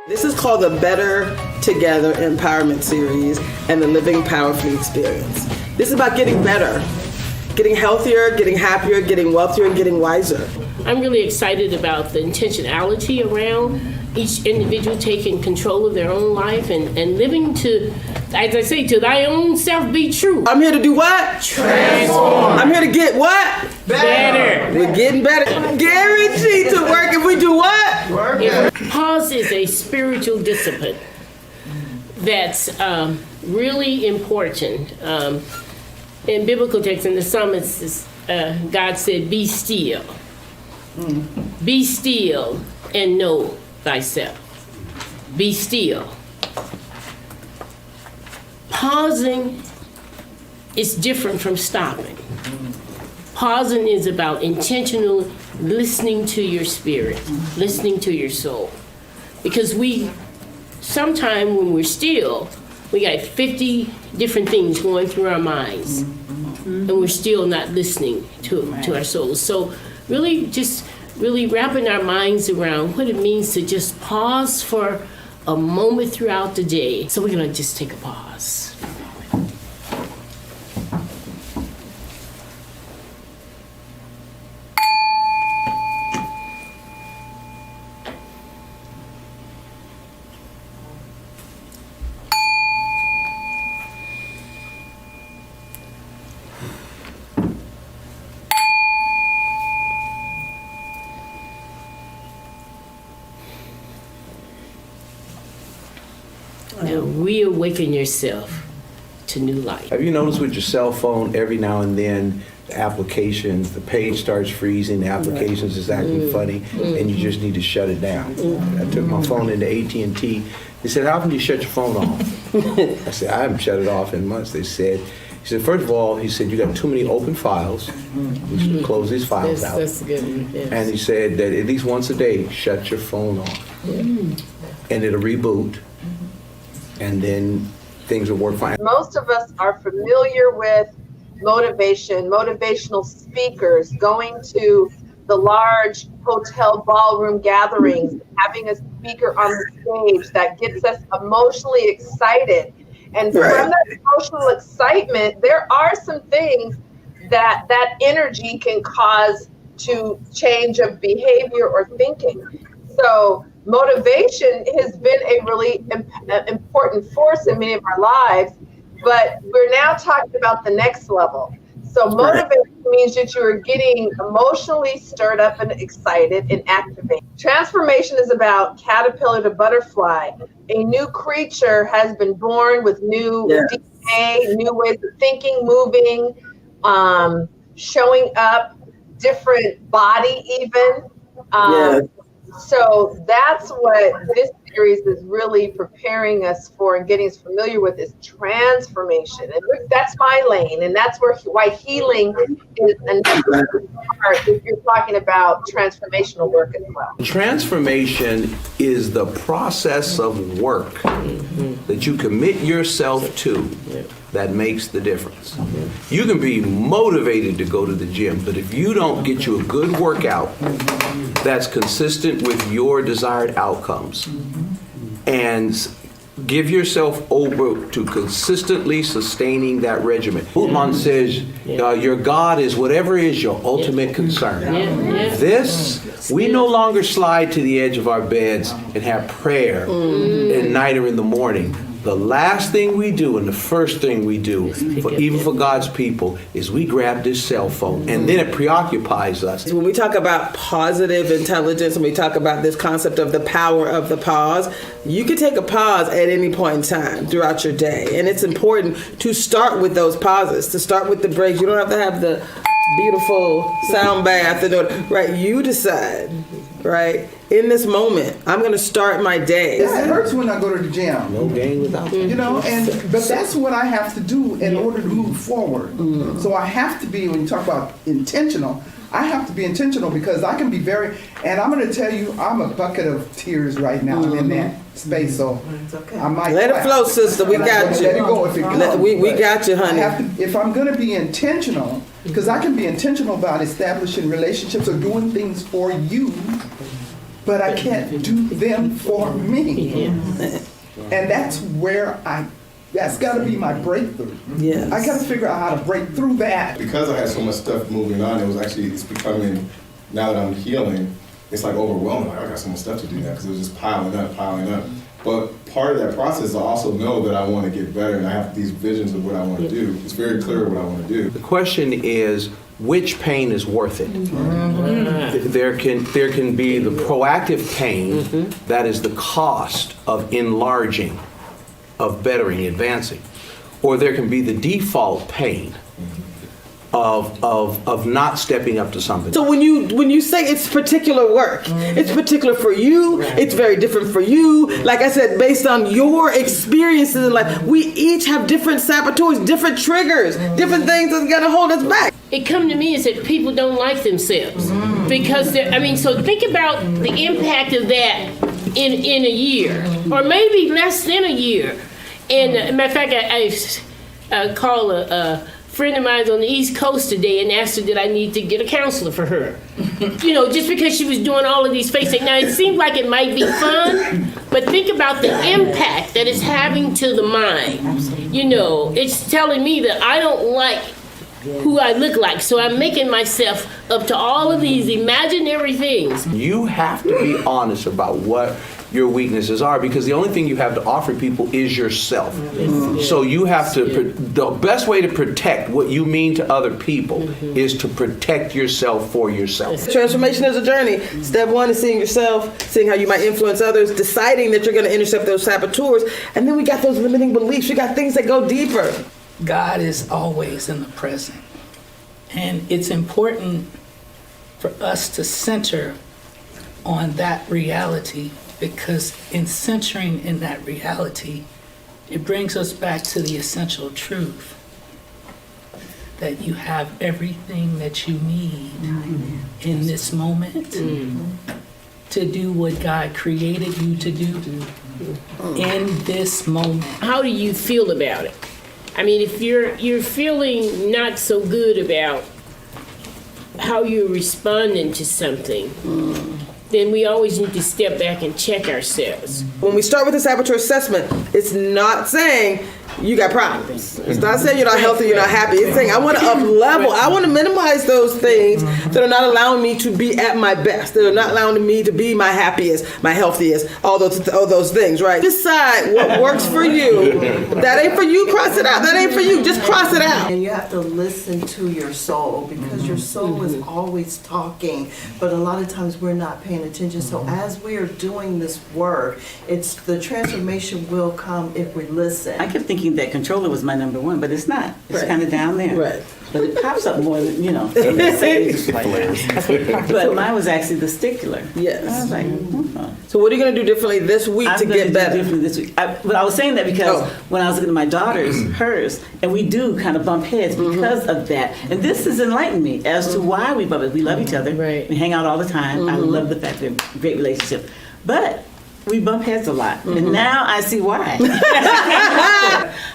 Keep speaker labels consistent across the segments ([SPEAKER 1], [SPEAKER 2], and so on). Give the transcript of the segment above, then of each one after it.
[SPEAKER 1] This is called the Better Together Empowerment Series and the Living Powerfully Experience. This is about getting better, getting healthier, getting happier, getting wealthier, and getting wiser.
[SPEAKER 2] I'm really excited about the intentionality around each individual taking control of their own life and living to, as I say, to thy own self be true.
[SPEAKER 1] I'm here to do what?
[SPEAKER 2] Transform.
[SPEAKER 1] I'm here to get what?
[SPEAKER 2] Better.
[SPEAKER 1] We're getting better. Guaranteed to work if we do what?
[SPEAKER 2] Work. Pause is a spiritual discipline that's really important. In biblical texts, in the Psalms, God said, be still. Be still and know thyself. Be still. Pausing is different from stopping. Pausing is about intentional listening to your spirit, listening to your soul. Because sometimes when we're still, we got 50 different things going through our minds, and we're still not listening to our souls. So really wrapping our minds around what it means to just pause for a moment throughout the day. So we're gonna just take a pause. Now reawaken yourself to new life.
[SPEAKER 3] Have you noticed with your cell phone, every now and then, the applications, the page starts freezing, the applications is acting funny, and you just need to shut it down. I took my phone into AT&T. They said, how can you shut your phone off? I said, I haven't shut it off in months. They said, he said, first of all, he said, you got too many open files. We should close these files out.
[SPEAKER 2] That's good. Yes.
[SPEAKER 3] And he said that at least once a day, shut your phone off. And it'll reboot. And then things will work fine.
[SPEAKER 4] Most of us are familiar with motivational speakers, going to the large hotel ballroom gatherings, having a speaker on the stage that gets us emotionally excited. And from that emotional excitement, there are some things that energy can cause to change of behavior or thinking. So motivation has been a really important force in many of our lives, but we're now talking about the next level. So motivation means that you are getting emotionally stirred up and excited and activated. Transformation is about caterpillar to butterfly. A new creature has been born with new DNA, new ways of thinking, moving, showing up, different body even. So that's what this series is really preparing us for and getting us familiar with, is transformation. And that's my lane, and that's why healing is another part if you're talking about transformational work as well.
[SPEAKER 3] Transformation is the process of work that you commit yourself to that makes the difference. You can be motivated to go to the gym, but if you don't get you a good workout that's consistent with your desired outcomes, and give yourself over to consistently sustaining that regimen. Buddha says, your God is whatever is your ultimate concern. This, we no longer slide to the edge of our beds and have prayer at night or in the morning. The last thing we do and the first thing we do, even for God's people, is we grab this cell phone, and then it preoccupies us.
[SPEAKER 1] When we talk about positive intelligence and we talk about this concept of the power of the pause, you can take a pause at any point in time throughout your day. And it's important to start with those pauses, to start with the breaks. You don't have to have the beautiful sound bath, right? You decide, right? In this moment, I'm going to start my day.
[SPEAKER 5] It hurts when I go to the gym.
[SPEAKER 3] No gain without that.
[SPEAKER 5] You know, but that's what I have to do in order to move forward. So I have to be, when you talk about intentional, I have to be intentional, because I can be and I'm going to tell you, I'm a bucket of tears right now. I'm in that space, so I might
[SPEAKER 1] let it flow, sister. We got you.
[SPEAKER 5] Let it go if it comes.
[SPEAKER 1] We got you, honey.
[SPEAKER 5] If I'm going to be intentional, because I can be intentional about establishing relationships or doing things for you, but I can't do them for me. And that's where that's got to be my breakthrough.
[SPEAKER 1] Yes.
[SPEAKER 5] I got to figure out how to break through that.
[SPEAKER 6] Because I had so much stuff moving on, it's becoming, now that I'm healing, it's like overwhelming. Like, I got so much stuff to do now because it was just piling up. But part of that process, I also know that I want to get better and I have these visions of what I want to do. It's very clear what I want to do.
[SPEAKER 3] The question is, which pain is worth it? There can be the proactive pain that is the cost of enlarging, of bettering, advancing. Or there can be the default pain of not stepping up to something.
[SPEAKER 1] So when you say it's particular work, it's particular for you, it's very different for you. Like I said, based on your experiences in life, we each have different saboteurs, different triggers, different things that's gonna hold us back.
[SPEAKER 2] It come to me is that people don't like themselves because so think about the impact of that in a year or maybe less than a year. And matter of fact, I called a friend of mine on the East Coast today and asked her did I need to get a counselor for her. Just because she was doing all of these face things. Now it seems like it might be fun, but think about the impact that it's having to the mind. It's telling me that I don't like who I look like. So I'm making myself up to all of these imaginary things.
[SPEAKER 3] You have to be honest about what your weaknesses are because the only thing you have to offer people is yourself. So you have to, the best way to protect what you mean to other people is to protect yourself for yourself.
[SPEAKER 1] Transformation is a journey. Step one is seeing yourself, seeing how you might influence others, deciding that you're going to intercept those saboteurs, and then we got those limiting beliefs. We got things that go deeper.
[SPEAKER 7] God is always in the present. And it's important for us to center on that reality because in centering in that reality, it brings us back to the essential truth that you have everything that you need in this moment to do what God created you to do in this moment.
[SPEAKER 2] How do you feel about it? If you're feeling not so good about how you're responding to something, then we always need to step back and check ourselves.
[SPEAKER 1] When we start with the saboteur assessment, it's not saying you got problems. It's not saying you're not healthy, you're not happy. It's saying I want to up level. I want to minimize those things that are not allowing me to be at my best, that are not allowing me to be my happiest, my healthiest, all those things, right? Decide what works for you. That ain't for you, cross it out. That ain't for you, just cross it out.
[SPEAKER 8] And you have to listen to your soul because your soul is always talking, but a lot of times we're not paying attention. So as we are doing this work, the transformation will come if we listen.
[SPEAKER 9] I kept thinking that controller was my number one, but it's not. It's kind of down there.
[SPEAKER 1] Right.
[SPEAKER 9] But it pops up more than, But mine was actually the stickler.
[SPEAKER 1] Yes.
[SPEAKER 9] I was like,
[SPEAKER 1] So what are you going to do differently this week to get better?
[SPEAKER 9] Differently this week. But I was saying that because when I was looking at my daughter's, hers, and we do kind of bump heads because of that. And this has enlightened me as to why we bump it. We love each other.
[SPEAKER 2] Right.
[SPEAKER 9] We hang out all the time. I love the fact that we have a great relationship. But we bump heads a lot. And now I see why.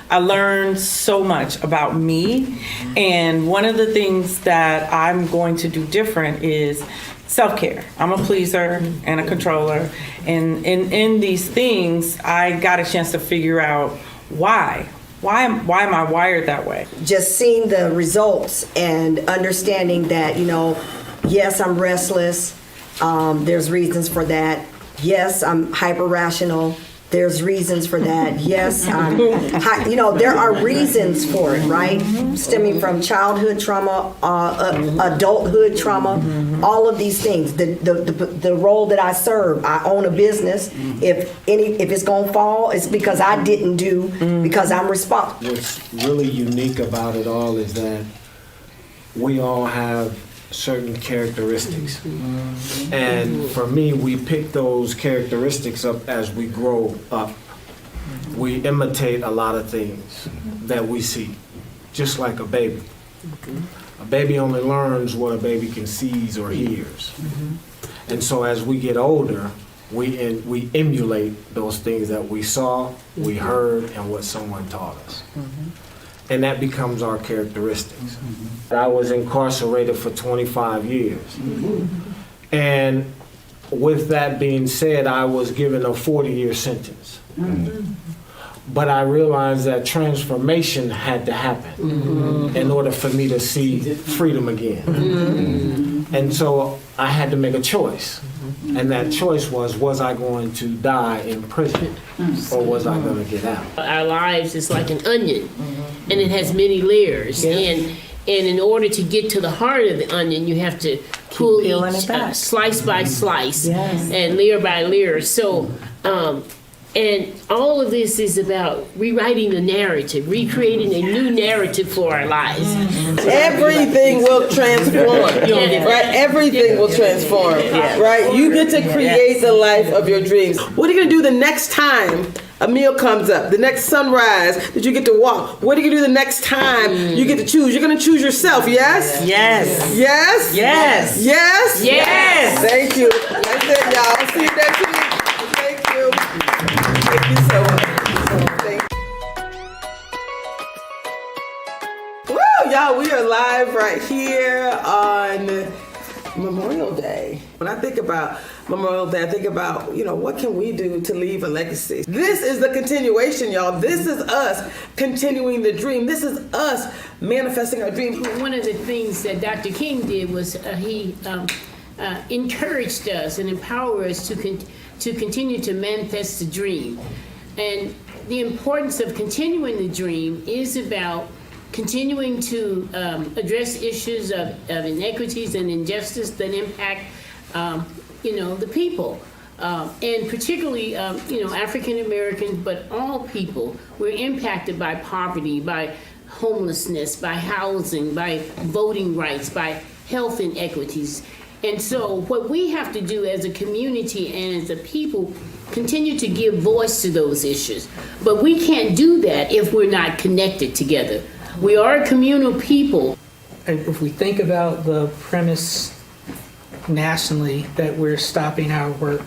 [SPEAKER 10] I learned so much about me. And one of the things that I'm going to do different is self-care. I'm a pleaser and a controller. And in these things, I got a chance to figure out why. Why am I wired that way?
[SPEAKER 11] Just seeing the results and understanding that, yes, I'm restless. There's reasons for that. Yes, I'm hyper rational. There's reasons for that. Yes, there are reasons for it, right? Stemming from childhood trauma, adulthood trauma, all of these things. The role that I serve, I own a business. If it's gonna fall, it's because I didn't do, because I'm responsible.
[SPEAKER 12] What's really unique about it all is that we all have certain characteristics. And for me, we pick those characteristics up as we grow up. We imitate a lot of things that we see, just like a baby. A baby only learns what a baby can sees or hears. And so as we get older, we emulate those things that we saw, we heard, and what someone taught us. And that becomes our characteristics. I was incarcerated for 25 years. And with that being said, I was given a 40-year sentence. But I realized that transformation had to happen in order for me to see freedom again. And so I had to make a choice. And that choice was I going to die in prison or was I going to get out?
[SPEAKER 2] Our lives is like an onion, and it has many layers. And in order to get to the heart of the onion, you have to pull each slice by slice and layer by layer. So, and all of this is about rewriting the narrative, recreating a new narrative for our lives.
[SPEAKER 1] Everything will transform, right? Everything will transform, right? You get to create the life of your dreams. What are you gonna do the next time a meal comes up, the next sunrise that you get to walk? What are you gonna do the next time you get to choose? You're gonna choose yourself, yes?
[SPEAKER 10] Yes.
[SPEAKER 1] Yes?
[SPEAKER 10] Yes.
[SPEAKER 1] Yes?
[SPEAKER 2] Yes.
[SPEAKER 1] Thank you. That's it, y'all. See you next week. Thank you. Thank you so much. Thank you. Woo, y'all, we are live right here on Memorial Day. When I think about Memorial Day, I think about, what can we do to leave a legacy? This is the continuation, y'all. This is us continuing the dream. This is us manifesting our dream.
[SPEAKER 2] One of the things that Dr. King did was he encouraged us and empowered us to continue to manifest the dream. And the importance of continuing the dream is about continuing to address issues of inequities and injustice that impact, the people. And particularly, African Americans, but all people were impacted by poverty, by homelessness, by housing, by voting rights, by health inequities. And so what we have to do as a community and as a people, continue to give voice to those issues. But we can't do that if we're not connected together. We are a communal people.
[SPEAKER 7] If we think about the premise nationally that we're stopping our work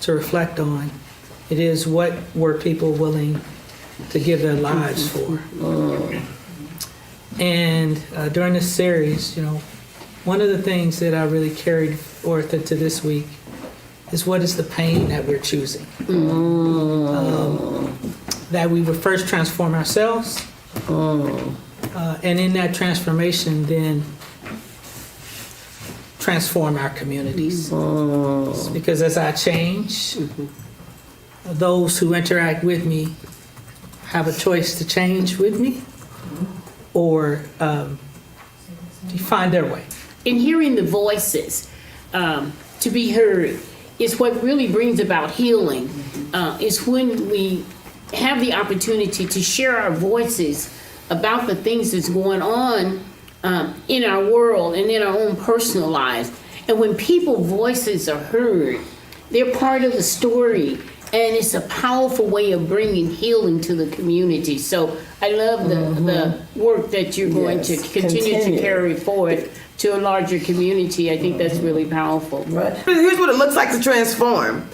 [SPEAKER 7] to reflect on, it is what were people willing to give their lives for. And during this series, one of the things that I really carried forth into this week is what is the pain that we're choosing. That we would first transform ourselves, and in that transformation then transform our communities. Because as I change, those who interact with me have a choice to change with me or find their way.
[SPEAKER 2] In hearing the voices to be heard is what really brings about healing. Is when we have the opportunity to share our voices about the things that's going on in our world and in our own personal lives. And when people's voices are heard, they're part of the story. And it's a powerful way of bringing healing to the community. So I love the work that you're going to continue to carry forward to a larger community. I think that's really powerful.
[SPEAKER 1] Right. Here's what it looks like to transform.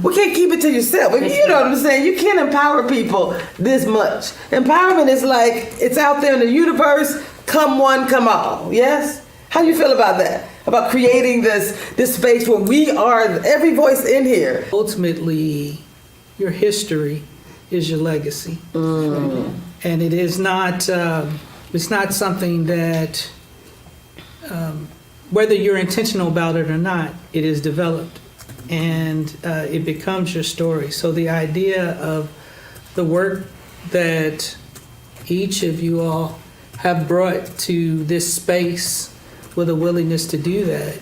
[SPEAKER 1] We can't keep it to yourself. You know what I'm saying? You can't empower people this much. Empowerment is like, it's out there in the universe, come one, come all. Yes? How do you feel about that? About creating this space where we are, every voice in here.
[SPEAKER 7] Ultimately, your history is your legacy. And it is not, it's not something that, whether you're intentional about it or not, it is developed and it becomes your story. So the idea of the work that each of you all have brought to this space with a willingness to do that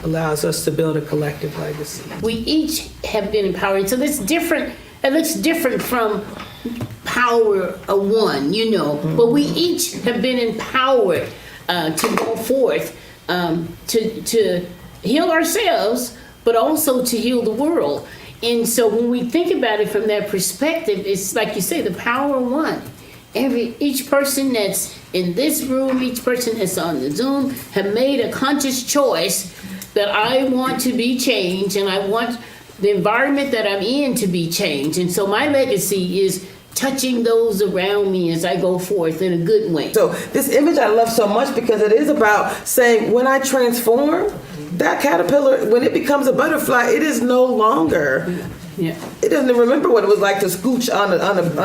[SPEAKER 7] allows us to build a collective legacy.
[SPEAKER 2] We each have been empowered. So that's different. It looks different from power of one, but we each have been empowered to go forth to heal ourselves, but also to heal the world. And so when we think about it from that perspective, it's like you say, the power of one. Each person that's in this room, each person that's on the Zoom, have made a conscious choice that I want to be changed and I want the environment that I'm in to be changed. And so my legacy is touching those around me as I go forth in a good way.
[SPEAKER 1] So this image I love so much because it is about saying when I transform, that caterpillar, when it becomes a butterfly, it is no longer.
[SPEAKER 2] Yeah.
[SPEAKER 1] It doesn't remember what it was like to scooch on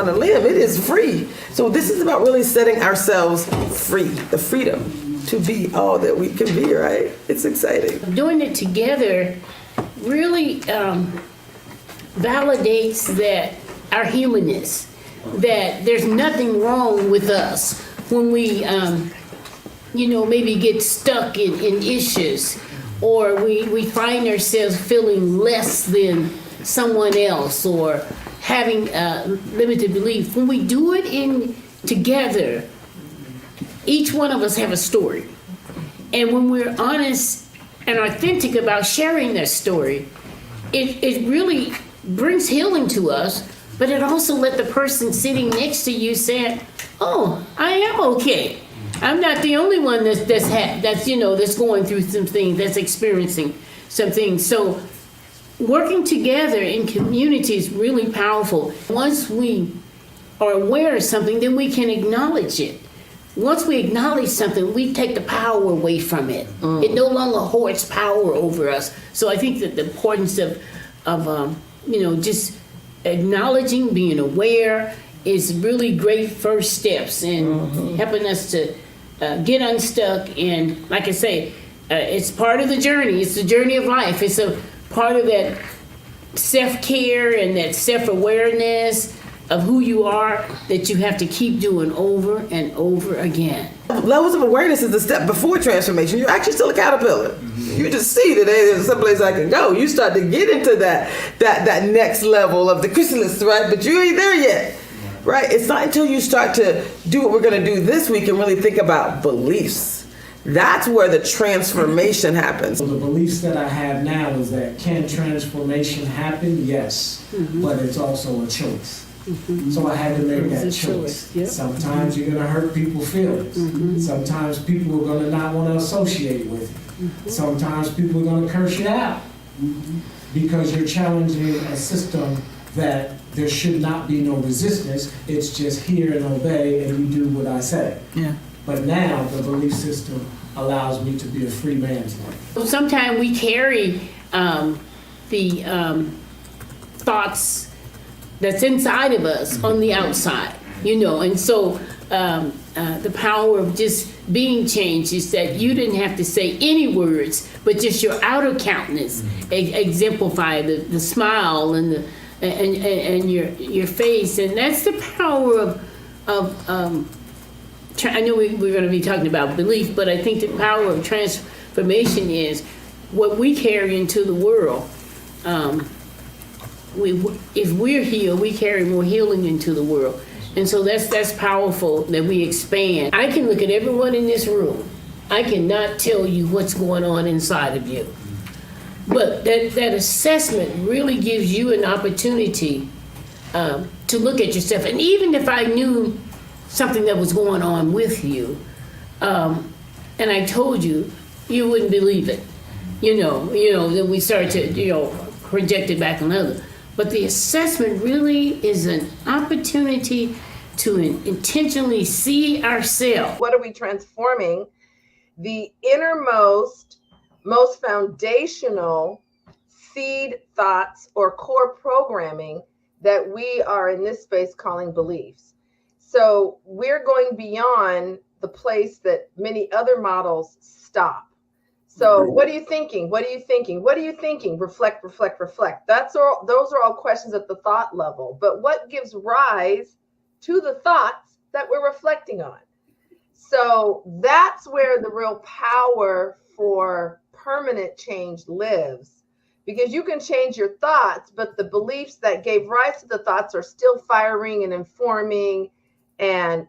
[SPEAKER 1] a limb. It is free. So this is about really setting ourselves free, the freedom to be all that we can be, right? It's exciting.
[SPEAKER 2] Doing it together really validates that our humanness, that there's nothing wrong with us when we, maybe get stuck in issues, or we find ourselves feeling less than someone else, or having limited belief. When we do it together, each one of us have a story. And when we're honest and authentic about sharing that story, it really brings healing to us, but it also let the person sitting next to you say, oh, I am okay. I'm not the only one that's going through some things, that's experiencing some things. So working together in community is really powerful. Once we are aware of something, then we can acknowledge it. Once we acknowledge something, we take the power away from it. It no longer hoards power over us. So I think that the importance of just acknowledging, being aware, is really great first steps in helping us to get unstuck. And like I say, it's part of the journey. It's the journey of life. It's a part of that self-care and that self-awareness of who you are that you have to keep doing over and over again.
[SPEAKER 1] Levels of awareness is the step before transformation. You're actually still a caterpillar. You just see that there's someplace I can go. You start to get into that next level of the chrysalis, right? But you ain't there yet, right? It's not until you start to do what we're going to do this week and really think about beliefs. That's where the transformation happens.
[SPEAKER 12] So the beliefs that I have now is that can transformation happen? Yes, but it's also a choice. So I had to make that choice.
[SPEAKER 2] Yep.
[SPEAKER 12] Sometimes you're going to hurt people's feelings. Sometimes people are going to not want to associate with you. Sometimes people are going to curse you out because you're challenging a system that there should not be no resistance. It's just hear and obey and you do what I say.
[SPEAKER 1] Yeah.
[SPEAKER 12] But now the belief system allows me to be a free man's life.
[SPEAKER 2] Sometimes we carry the thoughts that's inside of us on the outside, and so the power of just being changed is that you didn't have to say any words, but just your outer countenance exemplify the smile and your face, and that's the power of I know we're going to be talking about belief, but I think the power of transformation is what we carry into the world. If we're healed, we carry more healing into the world. And so that's powerful that we expand. I can look at everyone in this room. I cannot tell you what's going on inside of you. But that assessment really gives you an opportunity to look at yourself. And even if I knew something that was going on with you, and I told you, you wouldn't believe it. Then we start to, project it back on others. But the assessment really is an opportunity to intentionally see ourselves.
[SPEAKER 4] What are we transforming? The innermost, most foundational seed thoughts or core programming that we are in this space calling beliefs. So we're going beyond the place that many other models stop. So what are you thinking? What are you thinking? What are you thinking? Reflect, reflect, reflect. Those are all questions at the thought level. But what gives rise to the thoughts that we're reflecting on? So that's where the real power for permanent change lives. Because you can change your thoughts, but the beliefs that gave rise to the thoughts are still firing and informing and,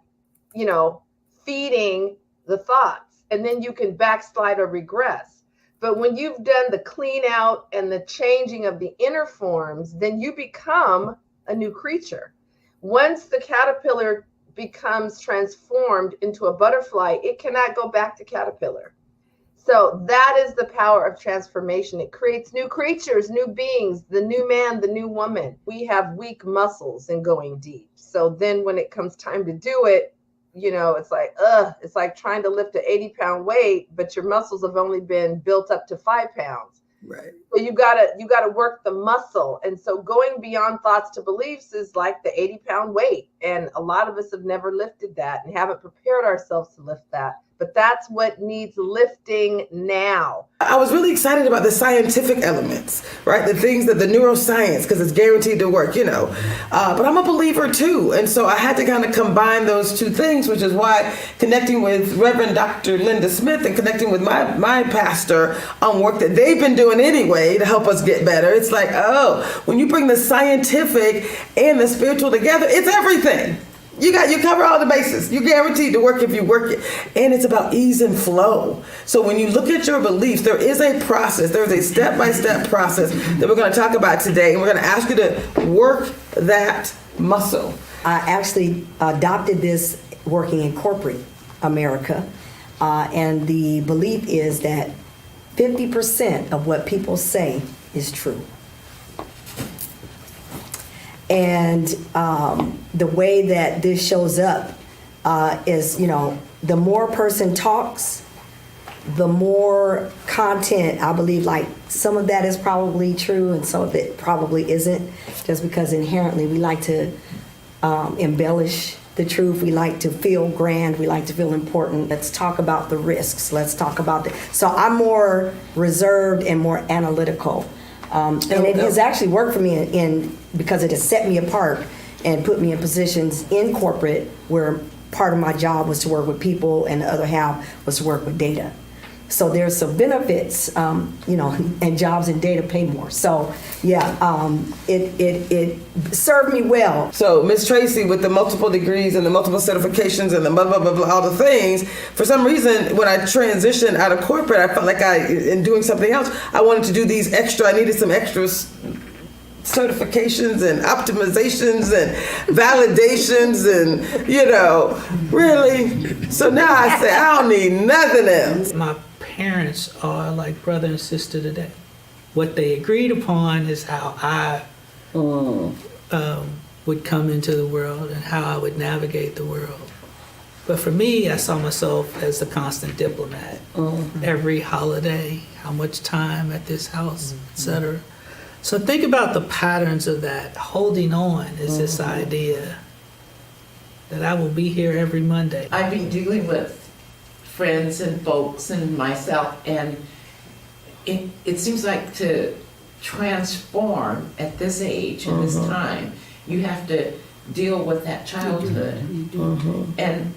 [SPEAKER 4] feeding the thoughts. And then you can backslide or regress. But when you've done the clean out and the changing of the inner forms, then you become a new creature. Once the caterpillar becomes transformed into a butterfly, it cannot go back to caterpillar. So that is the power of transformation. It creates new creatures, new beings, the new man, the new woman. We have weak muscles in going deep. So then when it comes time to do it, it's like trying to lift an 80-pound weight, but your muscles have only been built up to 5 pounds.
[SPEAKER 1] Right.
[SPEAKER 4] So you gotta work the muscle. And so going beyond thoughts to beliefs is like the 80-pound weight. And a lot of us have never lifted that and haven't prepared ourselves to lift that. But that's what needs lifting now.
[SPEAKER 1] I was really excited about the scientific elements, right? The things that the neuroscience, because it's guaranteed to work, But I'm a believer too. And so I had to kind of combine those two things, which is why connecting with Reverend Dr. Linda Smith and connecting with my pastor on work that they've been doing anyway to help us get better. It's like, when you bring the scientific and the spiritual together, it's everything. You cover all the bases. You're guaranteed to work if you work it. And it's about ease and flow. So when you look at your beliefs, there is a process. There's a step-by-step process that we're going to talk about today. And we're going to ask you to work that muscle.
[SPEAKER 11] I actually adopted this working in corporate America. And the belief is that 50% of what people say is true. And the way that this shows up is, the more a person talks, the more content, I believe, like some of that is probably true and some of it probably isn't, just because inherently we like to embellish the truth. We like to feel grand. We like to feel important. Let's talk about the risks. Let's talk about So I'm more reserved and more analytical. And it has actually worked for me because it has set me apart and put me in positions in corporate where part of my job was to work with people and the other half was to work with data. So there's some benefits, and jobs in data pay more. So it served me well.
[SPEAKER 1] So Miss Tracy, with the multiple degrees and the multiple certifications and the blah, blah, blah, blah, all the things, for some reason, when I transitioned out of corporate, I felt like in doing something else, I wanted to do these I needed some extra certifications and optimizations and validations and, really. So now I say, I don't need nothing else.
[SPEAKER 7] My parents are like brother and sister today. What they agreed upon is how I would come into the world and how I would navigate the world. But for me, I saw myself as a constant diplomat. Every holiday, how much time at this house, etc. So think about the patterns of that. Holding on is this idea that I will be here every Monday.
[SPEAKER 13] I've been dealing with friends and folks and myself, and it seems like to transform at this age and this time, you have to deal with that childhood. And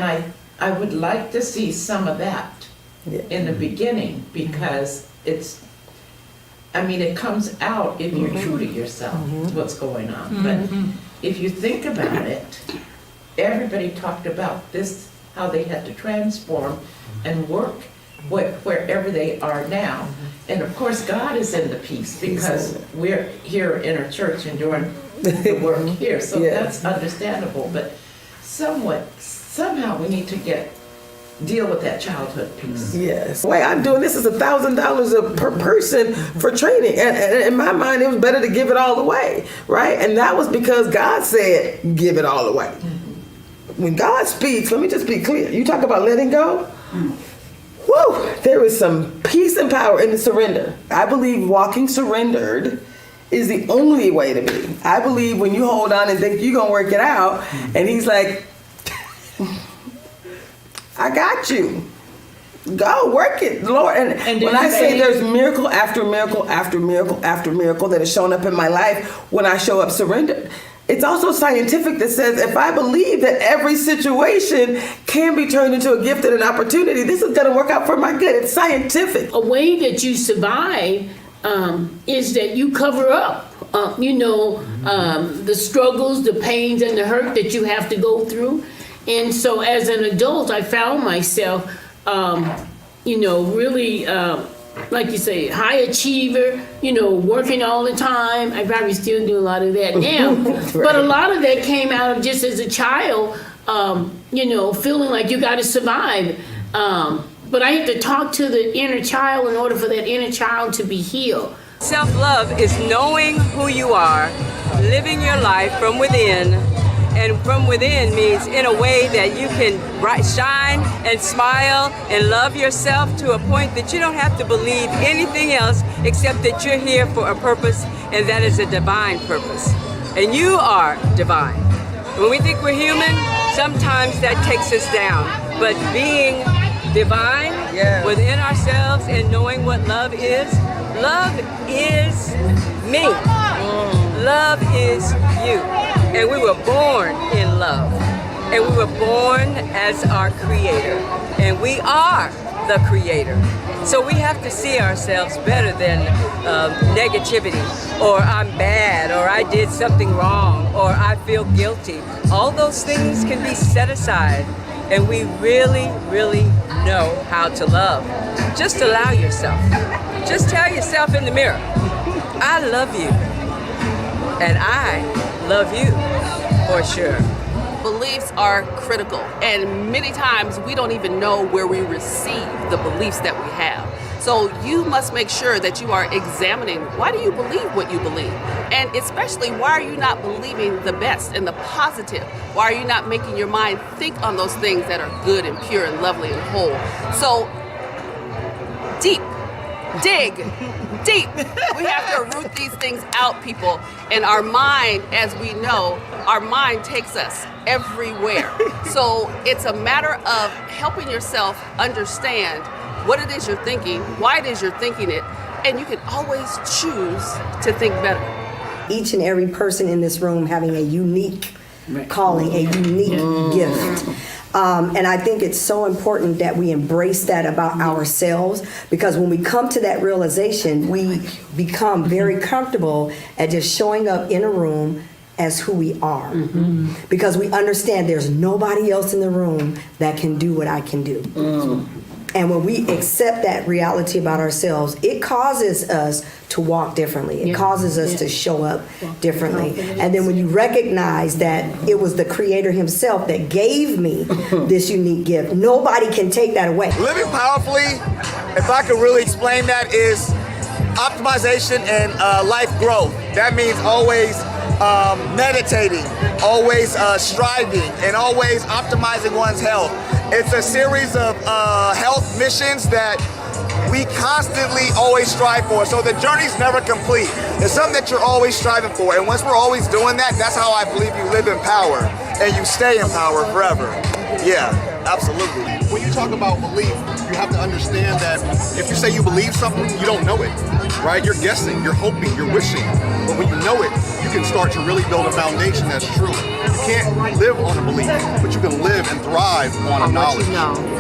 [SPEAKER 13] I would like to see some of that in the beginning, because it comes out if you're true to yourself, what's going on. But if you think about it, everybody talked about this, how they had to transform and work wherever they are now. And of course, God is in the piece, because we're here in our church and doing the work here. So that's understandable. But somehow we need to deal with that childhood piece.
[SPEAKER 1] Yes. The way I'm doing this is $1,000 per person for training. And in my mind, it was better to give it all away, right? And that was because God said, give it all away. When God speaks, let me just be clear. You talk about letting go. Woo! There is some peace and power in the surrender. I believe walking surrendered is the only way to be. I believe when you hold on and think you're going to work it out, and he's like, I got you. Go work it, Lord. And when I say there's miracle after miracle after miracle after miracle that has shown up in my life when I show up surrendered, it's also scientific that says if I believe that every situation can be turned into a gift and an opportunity, this is going to work out for my good. It's scientific.
[SPEAKER 2] A way that you survive is that you cover up, the struggles, the pains, and the hurt that you have to go through. And so as an adult, I found myself, really, like you say, high achiever, working all the time. I probably still do a lot of that now. Right. But a lot of that came out of just as a child, feeling like you got to survive. But I have to talk to the inner child in order for that inner child to be healed.
[SPEAKER 14] Self-love is knowing who you are, living your life from within, And from within means in a way that you can shine and smile and love yourself to a point that you don't have to believe anything else except that you're here for a purpose, and that is a divine purpose. And you are divine. When we think we're human, sometimes that takes us down. But being divine within ourselves and knowing what love is me. Love is you. And we were born in love. And we were born as our creator. And we are the creator. So we have to see ourselves better than negativity, or I'm bad, or I did something wrong, or I feel guilty. All those things can be set aside, and we really, really know how to love. Just allow yourself. Just tell yourself in the mirror, I love you, and I love you for sure.
[SPEAKER 15] Beliefs are critical, and many times we don't even know where we receive the beliefs that we have. So you must make sure that you are examining, why do you believe what you believe? And especially, why are you not believing the best and the positive? Why are you not making your mind think on those things that are good and pure and lovely and whole? So dig deep. We have to root these things out, people. And our mind, as we know, our mind takes us everywhere. So it's a matter of helping yourself understand what it is you're thinking, why it is you're thinking it, and you can always choose to think better.
[SPEAKER 11] Each and every person in this room having a unique calling, a unique gift. And I think it's so important that we embrace that about ourselves, because when we come to that realization, we become very comfortable at just showing up in a room as who we are. Because we understand there's nobody else in the room that can do what I can do. And when we accept that reality about ourselves, it causes us to walk differently. It causes us to show up differently. And then when you recognize that it was the Creator Himself that gave me this unique gift, nobody can take that away.
[SPEAKER 16] Living powerfully, if I could really explain that, is optimization and life growth. That means always meditating, always striving, and always optimizing one's health. It's a series of health missions that we constantly always strive for. So the journey's never complete. It's something that you're always striving for. And once we're always doing that, that's how I believe you live in power and you stay in power forever. Yeah, absolutely.
[SPEAKER 17] When you talk about belief, you have to understand that if you say you believe something, you don't know it, right? You're guessing, you're hoping, you're wishing. But when you know it, you can start to really build a foundation that's true. You can't live on a belief, but you can live and thrive on a knowledge,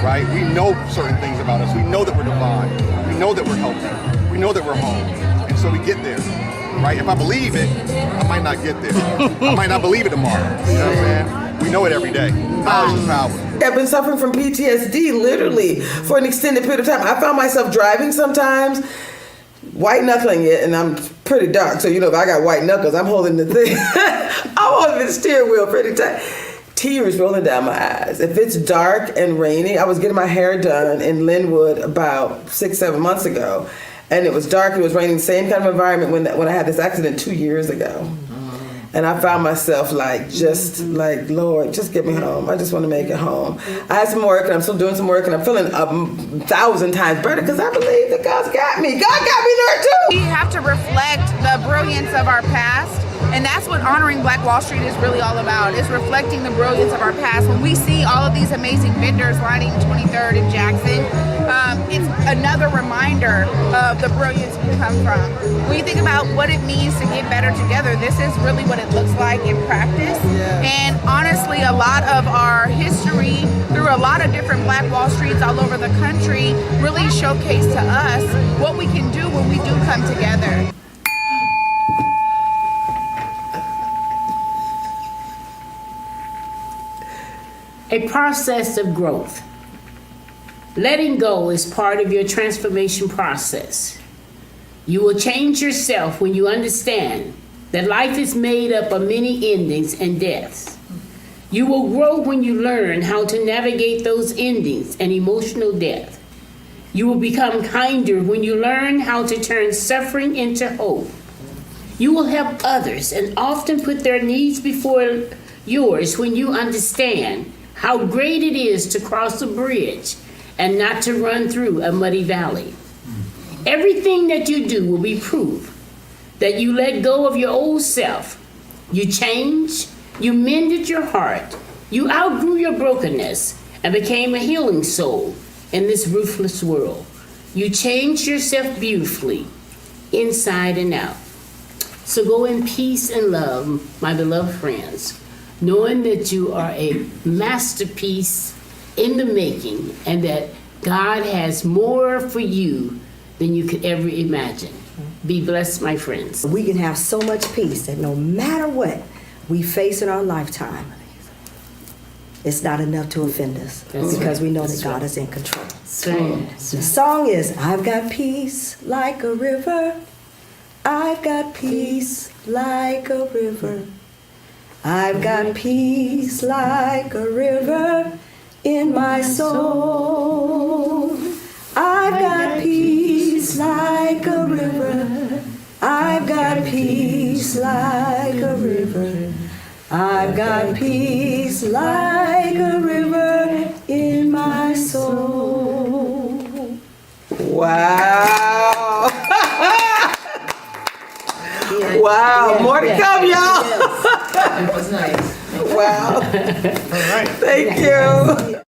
[SPEAKER 17] right? We know certain things about us. We know that we're divine. We know that we're healthy. We know that we're home. And so we get there, right? If I believe it, I might not get there. I might not believe it tomorrow. You know what I'm saying? We know it every day. Knowledge is power.
[SPEAKER 1] I've been suffering from PTSD literally for an extended period of time. I found myself driving sometimes, white knuckling it, and I'm pretty dark. So, if I got white knuckles, I'm holding the thing. I'm holding the steering wheel pretty tight. Tears rolling down my eyes. If it's dark and rainy, I was getting my hair done in Linwood about 6-7 months ago. And it was dark, it was raining, same kind of environment when I had this accident 2 years ago. And I found myself Lord, just get me home. I just want to make it home. I had some work, and I'm still doing some work, and I'm feeling 1,000 times better because I believe that God's got me. God got me there too.
[SPEAKER 18] We have to reflect the brilliance of our past. And that's what honoring Black Wall Street is really all about, is reflecting the brilliance of our past. When we see all of these amazing vendors lining 23rd and Jackson, it's another reminder of the brilliance we come from. When you think about what it means to get better together, this is really what it looks like in practice. And honestly, a lot of our history through a lot of different Black Wall Streets all over the country really showcase to us what we can do when we do come together.
[SPEAKER 2] A process of growth. Letting go is part of your transformation process. You will change yourself when you understand that life is made up of many endings and deaths. You will grow when you learn how to navigate those endings and emotional death. You will become kinder when you learn how to turn suffering into hope. You will help others and often put their needs before yours when you understand how great it is to cross a bridge and not to run through a muddy valley. Everything that you do will be proof that you let go of your old self. You changed, you mended your heart, you outgrew your brokenness and became a healing soul in this ruthless world. You changed yourself beautifully, inside and out. So go in peace and love, my beloved friends, knowing that you are a masterpiece in the making and that God has more for you than you could ever imagine. Be blessed, my friends.
[SPEAKER 11] We can have so much peace that no matter what we face in our lifetime, it's not enough to offend us because we know that God is in control. The song is, I've got peace like a river. I've got peace like a river. I've got peace like a river in my soul. I've got peace like a river. I've got peace like a river. I've got peace like a river in my soul.
[SPEAKER 1] Wow. Wow. More to come, y'all.
[SPEAKER 13] It was nice.
[SPEAKER 1] Wow.
[SPEAKER 12] All right.
[SPEAKER 1] Thank you.